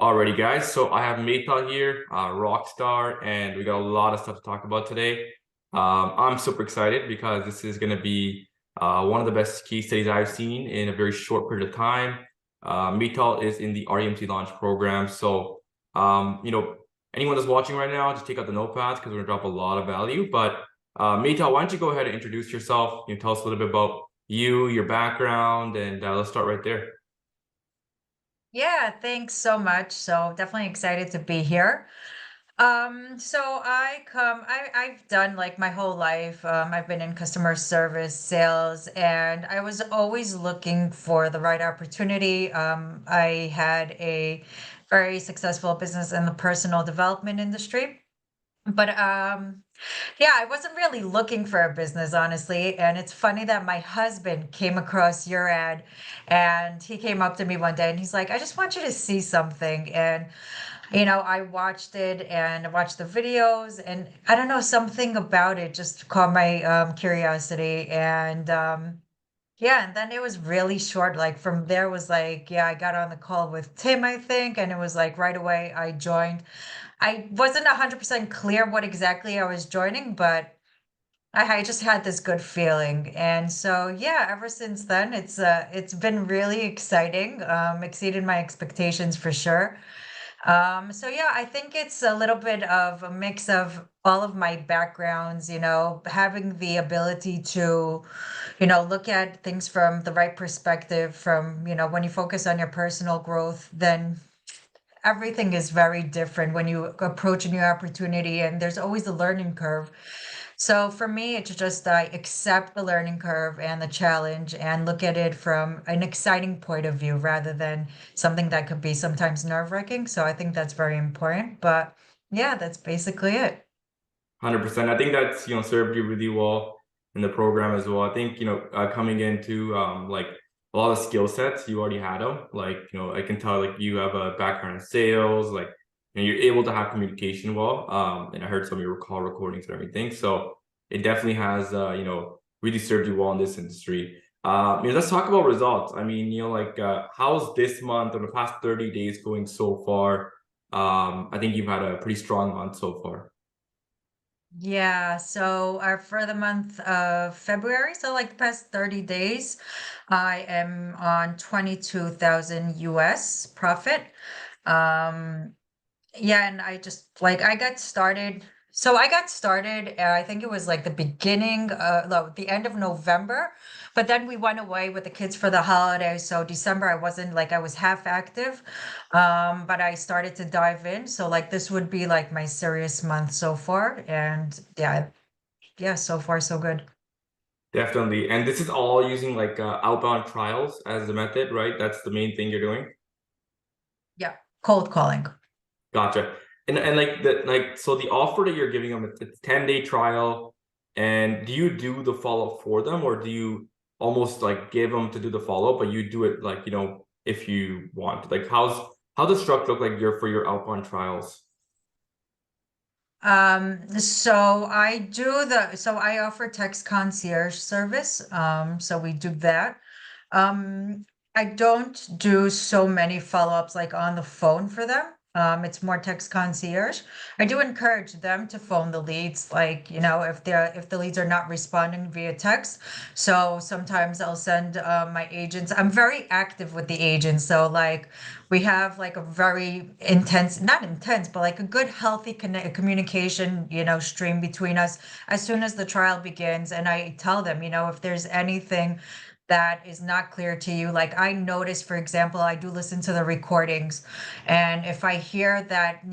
Alrighty, guys. So I have Maital here, rockstar, and we got a lot of stuff to talk about today. I'm super excited because this is going to be one of the best case studies I've seen in a very short period of time. Maital is in the REMC Launch program, so anyone that's watching right now, just take out the notepads because we're going to drop a lot of value. But Maital, why don't you go ahead and introduce yourself? Tell us a little bit about you, your background, and let's start right there. Yeah, thanks so much. So definitely excited to be here. So I've done like my whole life. I've been in customer service, sales, and I was always looking for the right opportunity. I had a very successful business in the personal development industry, but yeah, I wasn't really looking for a business, honestly. And it's funny that my husband came across your ad and he came up to me one day and he's like, I just want you to see something. And, I watched it and I watched the videos and I don't know, something about it just caught my curiosity. And yeah, and then it was really short. Like from there was like, yeah, I got on the call with Tim, I think, and it was like right away I joined. I wasn't 100% clear what exactly I was joining, but I just had this good feeling. And so yeah, ever since then it's been really exciting. Exceeded my expectations for sure. So yeah, I think it's a little bit of a mix of all of my backgrounds, having the ability to, look at things from the right perspective, from, when you focus on your personal growth, then everything is very different when you approach a new opportunity, and there's always a learning curve. So for me, it's just I accept the learning curve and the challenge and look at it from an exciting point of view rather than something that could be sometimes nerve-wracking. So I think that's very important. But yeah, that's basically it. 100%. I think that's, served you really well in the program as well. I think, coming into like a lot of skill sets, you already had them. Like, I can tell like you have a background in sales, like, you're able to have communication well. And I heard some of your call recordings and everything. So it definitely has, really served you well in this industry. Let's talk about results. I mean, how's this month or the past 30 days going so far? I think you've had a pretty strong month so far. Yeah, so for the month of February, so like the past 30 days, I am on 22,000 US profit. Um, Yeah, and I just like I got started. So I got started, I think it was like the beginning, no, the end of November, but then we went away with the kids for the holidays. So December, I wasn't like I was half active, but I started to dive in. So like this would be like my serious month so far, and yeah, yeah, so far so good. Definitely. And this is all using like outbound trials as the method, right? That's the main thing you're doing. Yeah, cold calling. Gotcha. And so the offer that you're giving them, it's 10-day trial. And do you do the follow-up for them, or do you almost like give them to do the follow-up, but you do it like, if you want? Like how does structure look like for your outbound trials? So I offer text concierge service. So we do that. I don't do so many follow-ups like on the phone for them. It's more text concierge. I do encourage them to phone the leads, like, if the leads are not responding via text. So sometimes I'll send my agents. I'm very active with the agents. So like we have like a very intense, not intense, but like a good, healthy communication, stream between us as soon as the trial begins. And I tell them, if there's anything that is not clear to you. Like I notice, for example, I do listen to the recordings, and if I hear that,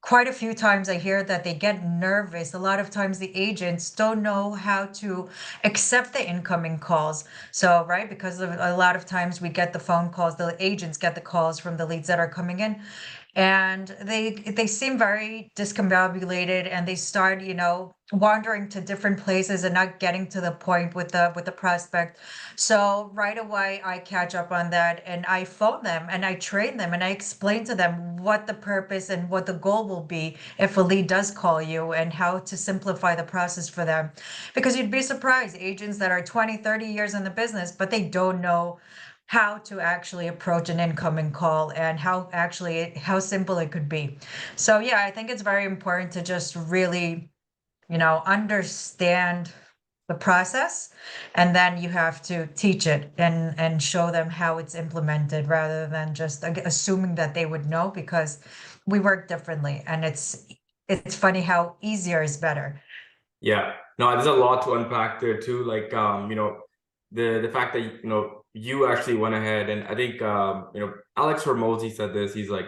quite a few times I hear that they get nervous. A lot of times the agents don't know how to accept the incoming calls. So, right, because a lot of times we get the phone calls, the agents get the calls from the leads that are coming in, and they seem very discombobulated, and they start, wandering to different places and not getting to the point with the prospect. So right away I catch up on that and I phone them and I train them and I explain to them what the purpose and what the goal will be if a lead does call you, and how to simplify the process for them. Because you'd be surprised, agents that are 20, 30 years in the business, but they don't know how to actually approach an incoming call and how simple it could be. So yeah, I think it's very important to just really, understand the process, and then you have to teach it and show them how it's implemented rather than just assuming that they would know, because we work differently, and it's funny how easier is better. Yeah, no, there's a lot to unpack there too. Like, the fact that you actually went ahead, and I think Alex Hormozi said this. He's like,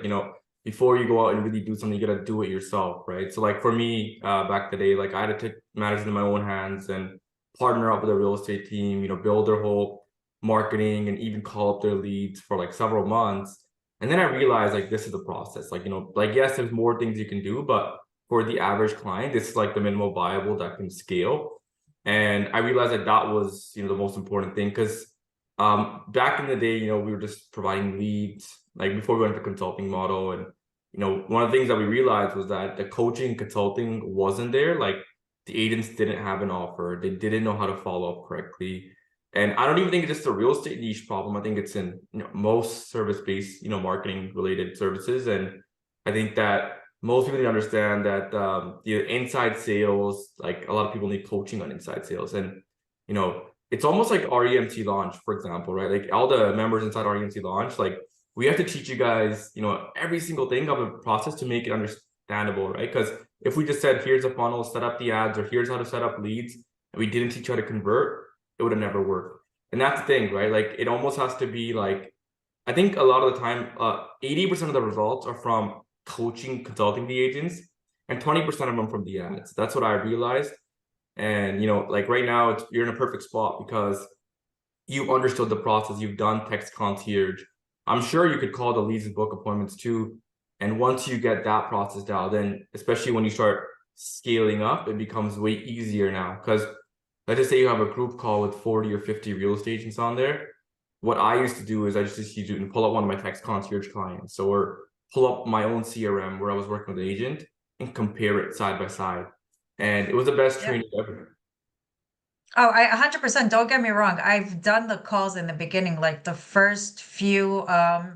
before you go out and really do something, you gotta do it yourself, right? So like for me, back the day, like I had to take matters into my own hands and partner up with a real estate team, build their whole marketing and even call up their leads for like several months. And then I realized like this is the process. Like, like yes, there's more things you can do, but for the average client, this is like the minimal viable that can scale. And I realized that that was, the most important thing, because back in the day, we were just providing leads, like before we went to consulting model. And, one of the things that we realized was that the coaching consulting wasn't there. Like the agents didn't have an offer. They didn't know how to follow up correctly. And I don't even think it's just a real estate niche problem. I think it's in most service-based, marketing related services. And I think that most people need to understand that the inside sales, like a lot of people need coaching on inside sales. And it's almost like REMC Launch, for example, right? Like all the members inside REMC Launch, like we have to teach you guys, every single thing of the process to make it understandable, right? Because if we just said, here's a funnel, set up the ads, or here's how to set up leads, and we didn't teach you how to convert, it would have never worked. And that's the thing, right? Like it almost has to be like, I think a lot of the time, 80% of the results are from coaching, consulting the agents, and 20% of them from the ads. That's what I realized. And like right now, you're in a perfect spot because you've understood the process. You've done text concierge. I'm sure you could call the leads and book appointments too. And once you get that process down, then especially when you start scaling up, it becomes way easier now. Because let's just say you have a group call with 40 or 50 real estate agents on there. What I used to do is I just used to do and pull up one of my text concierge clients, or pull up my own CRM where I was working with the agent and compare it side by side. And it was the best Yeah. training ever. Oh, I 100%, don't get me wrong. I've done the calls in the beginning, like the first few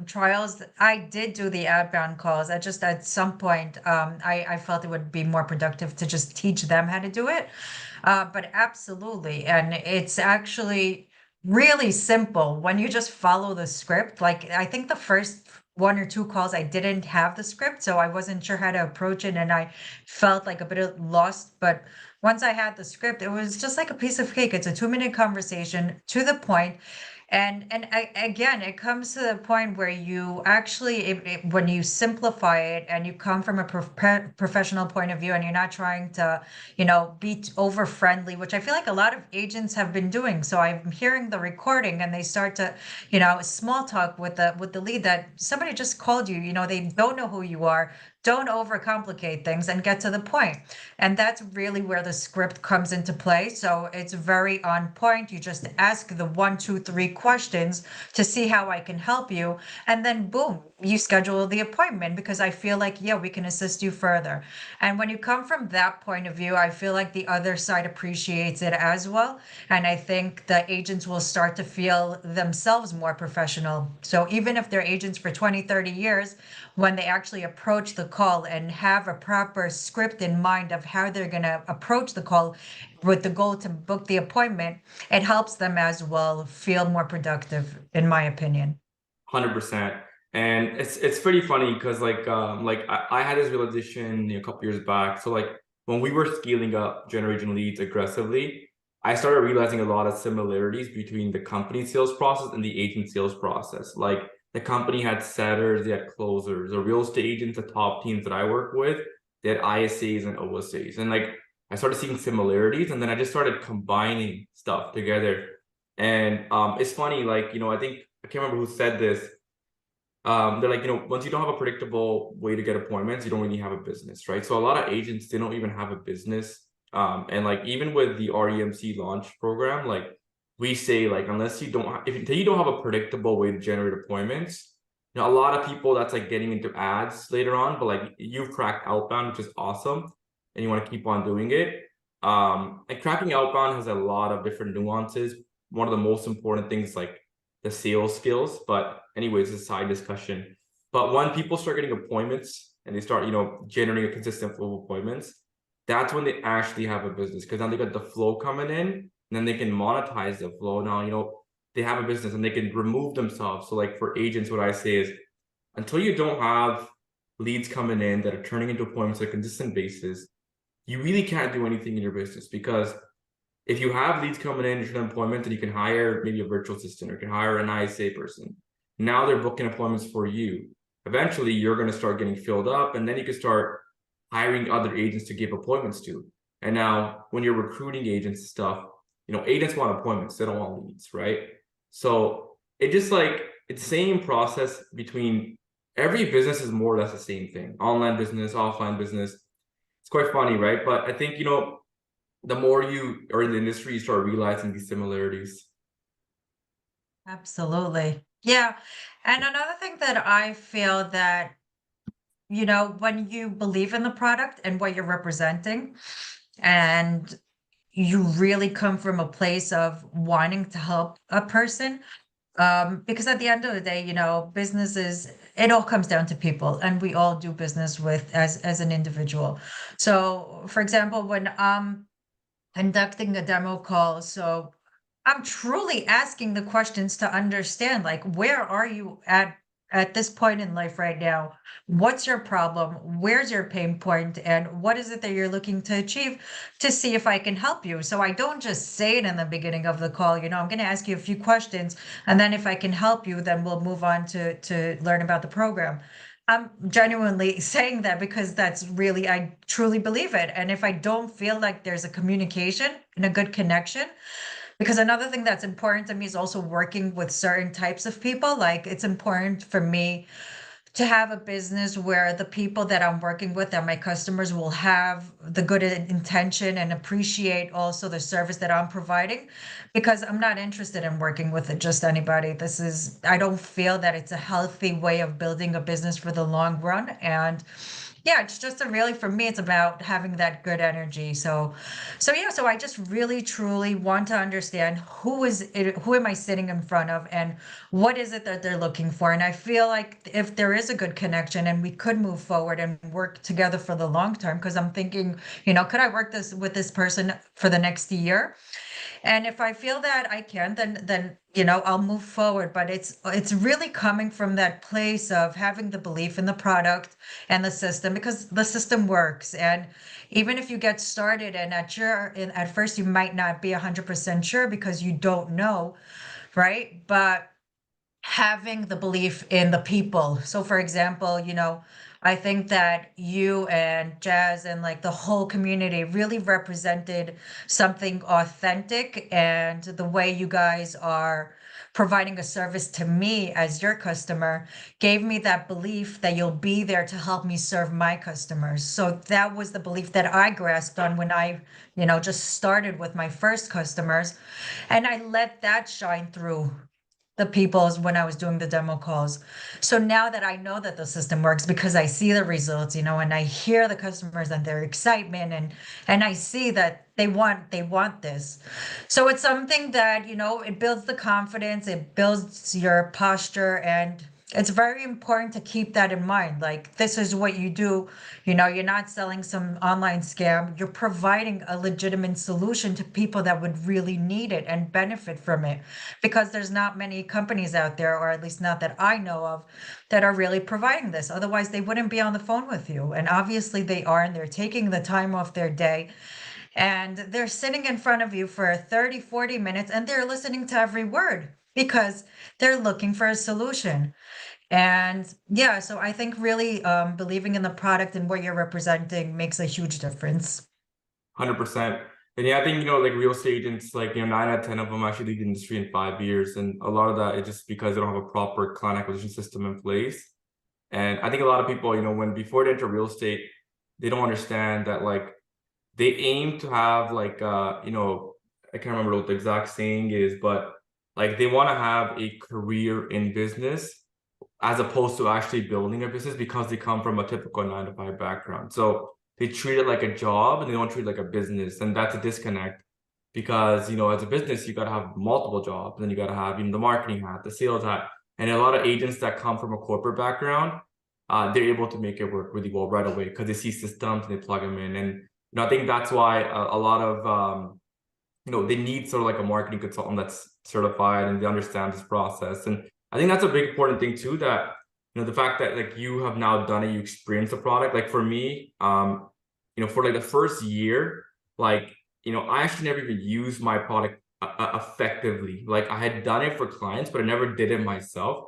trials. I did do the outbound calls. I just at some point I felt it would be more productive to just teach them how to do it. But absolutely. And it's actually really simple when you just follow the script. Like I think the first one or two calls I didn't have the script, so I wasn't sure how to approach it, and I felt like a bit lost. But once I had the script, it was just like a piece of cake. It's a 2-minute conversation to the point. Again, it comes to the point where you actually, when you simplify it and you come from a professional point of view, and you're not trying to, be over friendly, which I feel like a lot of agents have been doing. So I'm hearing the recording, and they start to, small talk with the lead that somebody just called you. They don't know who you are. Don't overcomplicate things and get to the point. And that's really where the script comes into play. So it's very on point. You just ask the 1, 2, 3 questions to see how I can help you. And then boom, you schedule the appointment, because I feel like, yeah, we can assist you further. And when you come from that point of view, I feel like the other side appreciates it as well. And I think the agents will start to feel themselves more professional. So even if they're agents for 20, 30 years, when they actually approach the call and have a proper script in mind of how they're going to approach the call with the goal to book the appointment, it helps them as well feel more productive, in my opinion. 100%. And it's pretty funny because like I had this realization a couple years back. So like when we were scaling up generating leads aggressively, I started realizing a lot of similarities between the company sales process and the agent sales process. Like the company had setters, they had closers. The real estate agents, the top teams that I work with, they had ISAs and OSAs. And like I started seeing similarities, and then I just started combining stuff together. And it's funny, like, I think I can't remember who said this. They're like, once you don't have a predictable way to get appointments, you don't really have a business, right? So a lot of agents, they don't even have a business. And like even with the REMC launch program, like we say, like unless you don't, if you don't have a predictable way to generate appointments, a lot of people, that's like getting into ads later on. But like you've cracked outbound, which is awesome, and you want to keep on doing it. And cracking outbound has a lot of different nuances. One of the most important things, like the sales skills. But anyways, it's a side discussion. But when people start getting appointments and they start, generating a consistent flow of appointments, that's when they actually have a business, because then they got the flow coming in, and then they can monetize the flow. Now, they have a business and they can remove themselves. So like for agents, what I say is, until you don't have leads coming in that are turning into appointments on a consistent basis, you really can't do anything in your business. Because if you have leads coming in, you turn appointments, and you can hire maybe a virtual assistant, or you can hire an ISA person. Now they're booking appointments for you. Eventually, you're going to start getting filled up, and then you can start hiring other agents to give appointments to. And now when you're recruiting agents and stuff, agents want appointments, they don't want leads, right? So it just like, it's the same process between every business is more or less the same thing. Online business, offline business. It's quite funny, right? But I think, the more you are in the industry, you start realizing these similarities. Absolutely. Yeah. And another thing that I feel that, when you believe in the product and what you're representing, and you really come from a place of wanting to help a person, because at the end of the day, businesses, it all comes down to people, and we all do business with as an individual. So for example, when I'm conducting a demo call, so I'm truly asking the questions to understand, like, where are you at this point in life right now? What's your problem? Where's your pain point? And what is it that you're looking to achieve, to see if I can help you? So I don't just say it in the beginning of the call, I'm going to ask you a few questions, and then if I can help you, then we'll move on to learn about the program. I'm genuinely saying that because that's really, I truly believe it. And if I don't feel like there's a communication and a good connection, because another thing that's important to me is also working with certain types of people. Like, it's important for me to have a business where the people that I'm working with and my customers will have the good intention and appreciate also the service that I'm providing, because I'm not interested in working with just anybody. I don't feel that it's a healthy way of building a business for the long run. And yeah, it's just for me, it's about having that good energy. So I just really truly want to understand who am I sitting in front of, and what is it that they're looking for. And I feel like if there is a good connection and we could move forward and work together for the long term, because I'm thinking, could I work with this person for the next year? And if I feel that I can, then I'll move forward. But it's really coming from that place of having the belief in the product and the system, because the system works. And even if you get started and at first you might not be 100% sure because you don't know, right? But having the belief in the people. So for example, I think that you and Jazz and like the whole community really represented something authentic, and the way you guys are providing a service to me as your customer gave me that belief that you'll be there to help me serve my customers. So that was the belief that I grasped on when I, just started with my first customers, and I let that shine through the people's when I was doing the demo calls. So now that I know that the system works, because I see the results, and I hear the customers and their excitement, and I see that they want this. So it's something that, it builds the confidence, it builds your posture, and it's very important to keep that in mind. Like, this is what you do. You're not selling some online scam. You're providing a legitimate solution to people that would really need it and benefit from it, because there's not many companies out there, or at least not that I know of, that are really providing this. Otherwise, they wouldn't be on the phone with you. And obviously they are, and they're taking the time off their day, and they're sitting in front of you for 30, 40 minutes, and they're listening to every word because they're looking for a solution. And yeah, so I think really believing in the product and what you're representing makes a huge difference. 100%. And yeah, I think, like real estate agents, like, 9 out of 10 of them actually leave the industry in 5 years. And a lot of that is just because they don't have a proper client acquisition system in place. And I think a lot of people, before they enter real estate, they don't understand that, like, they aim to have like, I can't remember what the exact saying is, but like they want to have a career in business as opposed to actually building a business, because they come from a typical 9 to 5 background. So they treat it like a job and they don't treat it like a business. And that's a disconnect, because, you know, as a business, you got to have multiple jobs, and you got to have, you know, the marketing hat, the sales hat, and a lot of agents that come from a corporate background, they're able to make it work really well right away because they see systems and they plug them in. And, you know, I think that's why a lot of, you know, they need sort of like a marketing consultant that's certified and they understand this process. And I think that's a big important thing too, that, you know, the fact that like you have now done it, you experience the product. Like for me, you know, for like the first year, like, you know, I actually never even used my product effectively. Like I had done it for clients, but I never did it myself.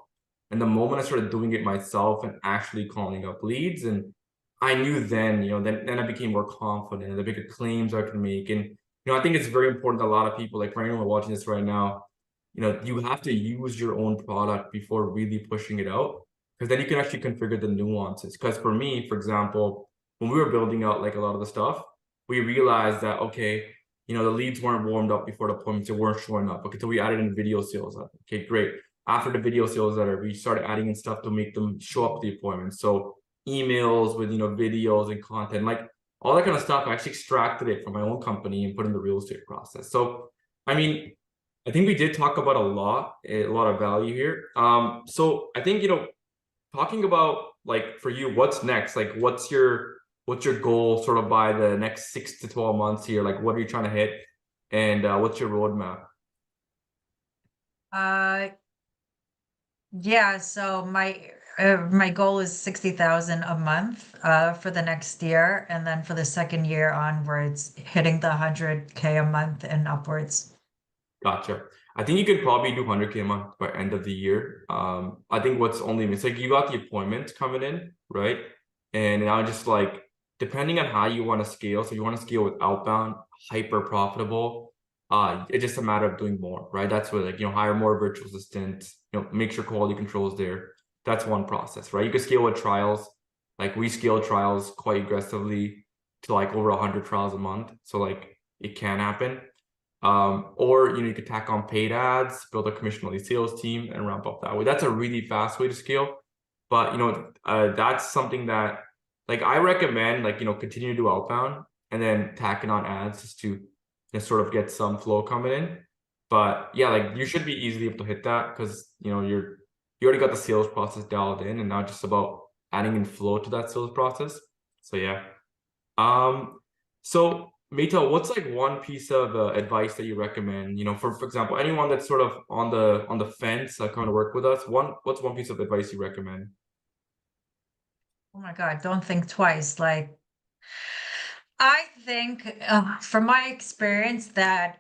And the moment I started doing it myself and actually calling up leads, and I knew then, you know, then I became more confident and the bigger claims I can make. And, you know, I think it's very important that a lot of people, like for anyone watching this right now, you know, you have to use your own product before really pushing it out, because then you can actually configure the nuances. Because for me, for example, when we were building out like a lot of the stuff, we realized that, okay, you know, the leads weren't warmed up before the appointments, they weren't showing up. Okay, so we added in video sales letter. Okay, great. After the video sales letter, we started adding in stuff to make them show up at the appointment. So emails with, you know, videos and content, like all that kind of stuff. I actually extracted it from my own company and put in the real estate process. So, I mean, I think we did talk about a lot of value here. So I think, you know, talking about like for you, what's next? Like, what's your goal sort of by the next 6 to 12 months here? Like, what are you trying to hit, and what's your roadmap? Uh, yeah, so my goal is 60,000 a month for the next year, and then for the second year onwards, hitting the 100K a month and upwards. Gotcha. I think you could probably do 100K a month by end of the year. I think what's only it's like you got the appointments coming in, right? And now just like depending on how you want to scale. So you want to scale with outbound, hyper profitable. It's just a matter of doing more, right? That's where like, you know, hire more virtual assistants, you know, make sure quality control is there. That's one process, right? You can scale with trials. Like we scale trials quite aggressively to like over 100 trials a month. So like it can happen. Or, you know, you could tack on paid ads, build a commission only sales team, and ramp up that way. That's a really fast way to scale. But, you know, that's something that like I recommend, like, you know, continue to do outbound and then tacking on ads just to just sort of get some flow coming in. But yeah, like you should be easily able to hit that because, you know, you already got the sales process dialed in, and now just about adding in flow to that sales process. So yeah. So Maital, what's like one piece of advice that you recommend? You know, for example, anyone that's sort of on the fence, coming to work with us. What's one piece of advice you recommend? Oh my God, don't think twice. Like, I think from my experience that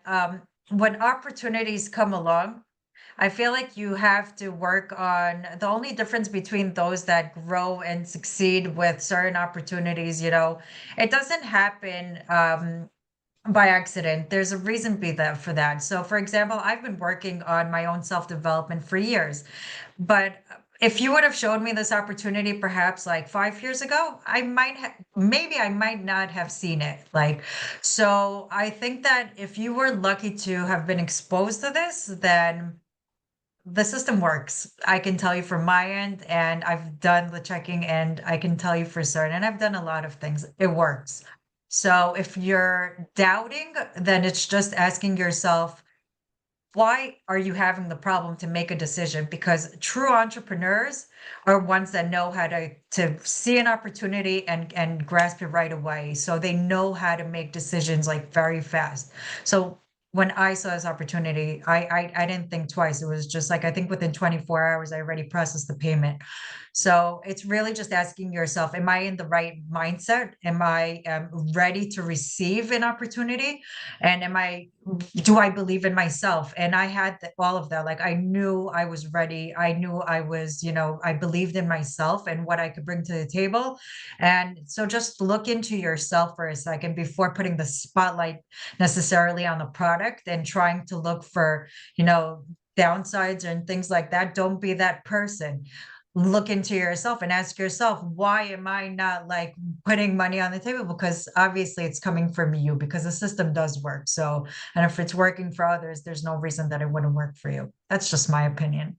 when opportunities come along, I feel like you have to work on the only difference between those that grow and succeed with certain opportunities, you know, it doesn't happen by accident. There's a reason be that for that. So for example, I've been working on my own self-development for years, but if you would have showed me this opportunity perhaps like 5 years ago, I might have, maybe I might not have seen it. Like, so I think that if you were lucky to have been exposed to this, then the system works. I can tell you from my end, and I've done the checking, and I can tell you for certain, and I've done a lot of things. It works. So if you're doubting, then it's just asking yourself, why are you having the problem to make a decision? Because true entrepreneurs are ones that know how to see an opportunity and grasp it right away. So they know how to make decisions like very fast. So when I saw this opportunity, I didn't think twice. It was just like I think within 24 hours I already processed the payment. So it's really just asking yourself, am I in the right mindset? Am I ready to receive an opportunity? And do I believe in myself? And I had all of that. Like I knew I was ready. I knew I was, you know, I believed in myself and what I could bring to the table. And so just look into yourself for a second before putting the spotlight necessarily on the product and trying to look for, you know, downsides and things like that. Don't be that person. Look into yourself and ask yourself, why am I not like putting money on the table? Because obviously it's coming from you because the system does work. So, and if it's working for others, there's no reason that it wouldn't work for you. That's just my opinion.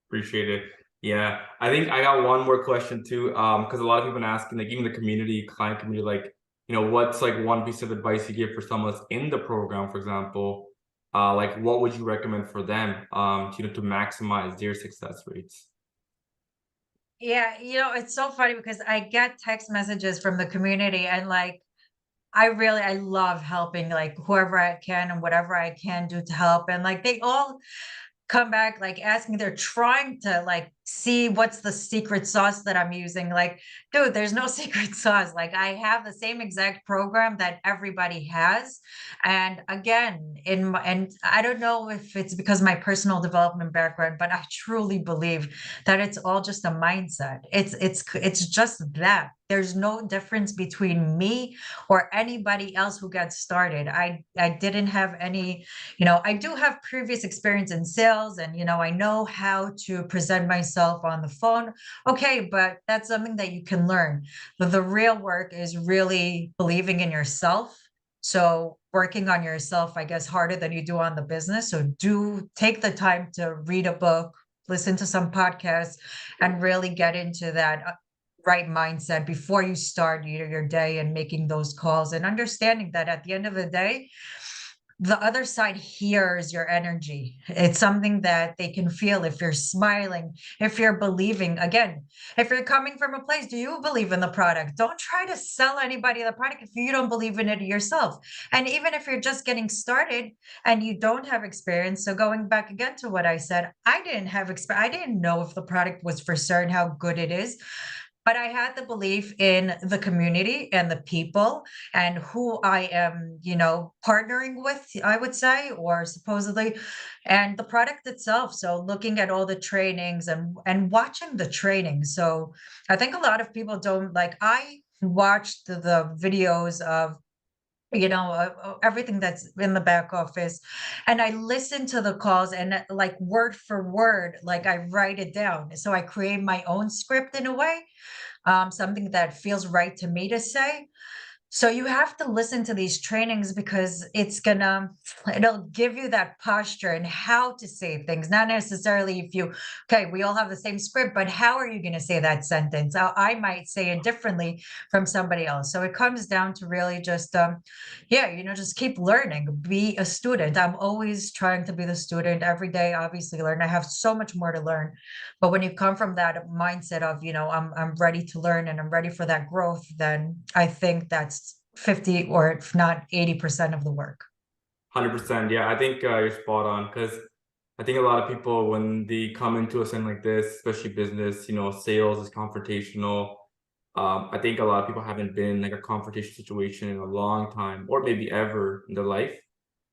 Appreciate it. Yeah, I think I got one more question too. Because a lot of people been asking, like even the community, client community, like, what's like one piece of advice you give for someone that's in the program, for example? Like what would you recommend for them, to maximize their success rates? Yeah, it's so funny because I get text messages from the community and like I love helping like whoever I can and whatever I can do to help. And like they all come back like asking, they're trying to like see what's the secret sauce that I'm using. Like, dude, there's no secret sauce. Like I have the same exact program that everybody has. And again, and I don't know if it's because of my personal development background, but I truly believe that it's all just a mindset. It's just that. There's no difference between me or anybody else who gets started. I didn't have any, I do have previous experience in sales and, I know how to present myself on the phone. Okay, but that's something that you can learn. But the real work is really believing in yourself. So working on yourself, I guess, harder than you do on the business. So do take the time to read a book, listen to some podcasts, and really get into that right mindset before you start your day and making those calls and understanding that at the end of the day, the other side hears your energy. It's something that they can feel if you're smiling, if you're believing. Again, if you're coming from a place, do you believe in the product? Don't try to sell anybody the product if you don't believe in it yourself. And even if you're just getting started and you don't have experience, so going back again to what I said, I didn't have experience. I didn't know if the product was for certain how good it is. But I had the belief in the community and the people and who I am, partnering with, I would say, or supposedly, and the product itself. So looking at all the trainings and watching the trainings. So I think a lot of people don't like. I watched the videos of everything that's in the back office, and I listen to the calls and like word for word, like I write it down, so I create my own script in a way, something that feels right to me to say. So you have to listen to these trainings because it'll give you that posture and how to say things. Not necessarily if you, okay, we all have the same script, but how are you going to say that sentence? I might say it differently from somebody else. So it comes down to really just, yeah, just keep learning, be a student. I'm always trying to be the student every day, obviously learn. I have so much more to learn. But when you come from that mindset of, I'm ready to learn and I'm ready for that growth, then I think that's 50 or if not 80% of the work. 100%. Yeah, I think you're spot on because I think a lot of people, when they come into a scene like this, especially business, sales is confrontational. I think a lot of people haven't been in like a confrontation situation in a long time, or maybe ever in their life.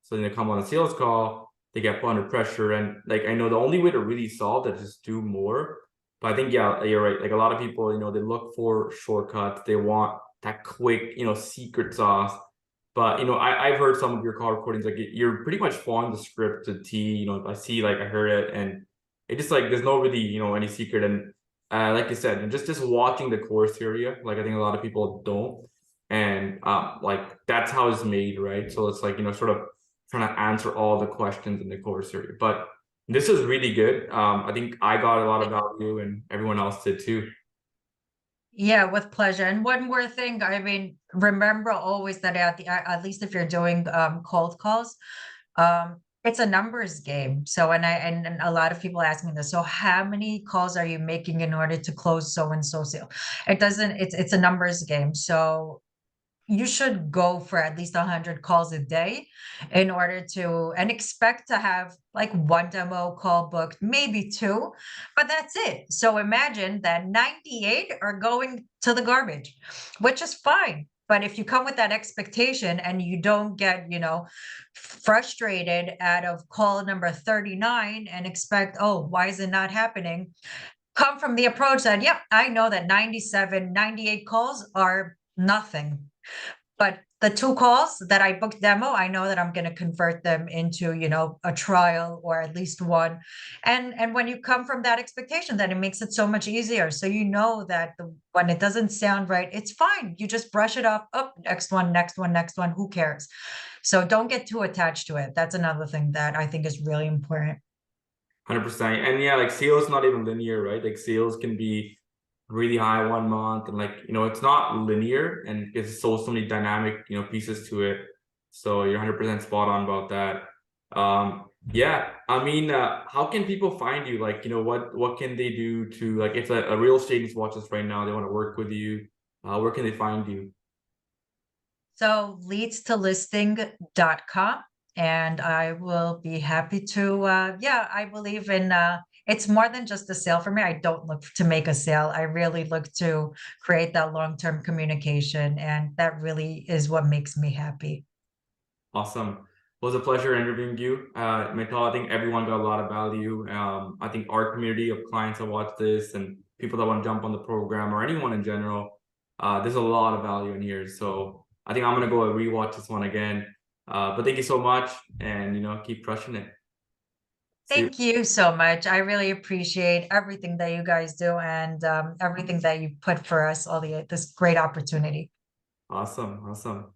So then they come on a sales call, they get put under pressure, and like I know the only way to really solve that is just do more. But I think yeah, you're right. Like a lot of people, they look for shortcuts. They want that quick, secret sauce. But I've heard some of your call recordings. Like you're pretty much following the script to T. I see, like I heard it, and it just like there's no really any secret. And like you said, and just watching the course area, like I think a lot of people don't, and like that's how it's made, right? So it's like sort of trying to answer all the questions in the course area. But this is really good. I think I got a lot of value, and everyone else did too. Yeah, with pleasure. And one more thing, I mean, remember always that at least if you're doing cold calls, it's a numbers game. So and a lot of people ask me this. So how many calls are you making in order to close so and so sale? It's a numbers game. So you should go for at least 100 calls a day in order to and expect to have like one demo call booked, maybe two, but that's it. So imagine that 98 are going to the garbage, which is fine. But if you come with that expectation and you don't get, frustrated out of call number 39 and expect, oh, why is it not happening? Come from the approach that, yep, I know that 97, 98 calls are nothing. But the two calls that I booked demo, I know that I'm going to convert them into, a trial or at least one. And when you come from that expectation, then it makes it so much easier. So you know that when it doesn't sound right, it's fine. You just brush it off. Oh, next one, next one, next one. Who cares? So don't get too attached to it. That's another thing that I think is really important. 100%. And yeah, like sales not even linear, right? Like sales can be really high 1 month, and like it's not linear, and it's so many dynamic pieces to it. So you're 100% spot on about that. Yeah, I mean, how can people find you? Like, what can they do to, like, if a real estate is watches right now, they want to work with you, where can they find you? So leadstolisting.com, and I will be happy to, yeah, I believe in, it's more than just a sale for me. I don't look to make a sale. I really look to create that long-term communication, and that really is what makes me happy. Awesome. It was a pleasure interviewing you, Maital. I think everyone got a lot of value. I think our community of clients that watch this and people that want to jump on the program, or anyone in general, there's a lot of value in here. So I think I'm gonna go and rewatch this one again. But thank you so much, and keep crushing it. See you. Thank you so much. I really appreciate everything that you guys do, and everything that you put for us, all this great opportunity. Awesome, awesome.